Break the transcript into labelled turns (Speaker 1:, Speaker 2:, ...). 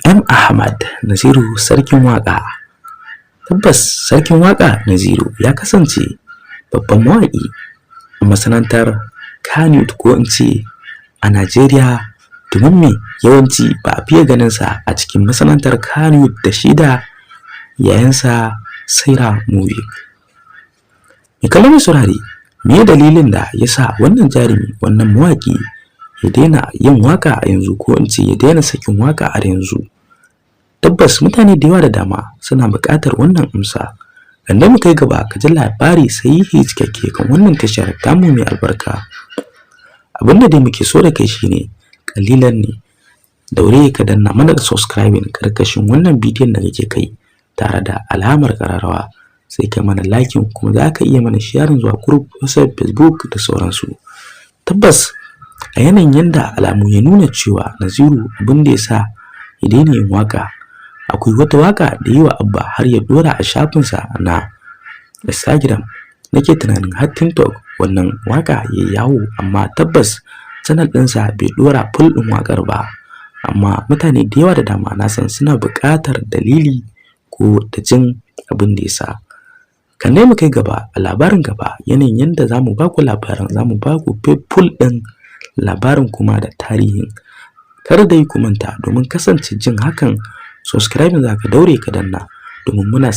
Speaker 1: M. Ahmad Naziru sarkin waƙa. Tabbas sarkin waƙa Naziru ya kasance babban mawaƙi a masana'antar Kannywood ko in ce a Najeriya, domin me yawanci ba a fiye ganin sa a cikin masana'antar Kannywood da shi da yayansa Saira Movie. Me kallon saurare, me dalilin da yasa wannan jarumi, wannan mawaƙi ya daina yin waƙa a yanzu ko in ce ya daina sakin waƙa a yanzu? Tabbas mutane da yawa da dama suna buƙatar wannan amsa. Kanda mu kai gaba ka ji labari sahihi cikakke kan wannan tashar tamu mai albarka. Abinda dai muke so da kai shine kalilan ne, daure ka danna mana subscribing karkashin wannan bidiyon da kake kai tare da alamar kararrawa, sai ka mana liking kuma za ka iya mana sharing zuwa group, WhatsApp, Facebook da sauransu. Tabbas a yanayin yanda alamu ya nuna cewa Naziru abin da ya sa ya daina yin waƙa, akwai wata waƙa da yi wa Abba har ya dora a shafinsa na Instagram, nake tunanin har TikTok wannan waƙa ya yawo, amma tabbas channel ɗinsa bai dora full ɗin waƙar ba. Amma mutane da yawa da dama na san suna buƙatar dalili ko da jin abin da ya sa. Kan mu kai gaba a labarin gaba, yanayin yanda zamu ba ku labarin, zamu ba ku full ɗin labarin kuma da tarihin. Kar dai ku manta, domin kasance jin hakan subscribing za ka daure ka danna domin muna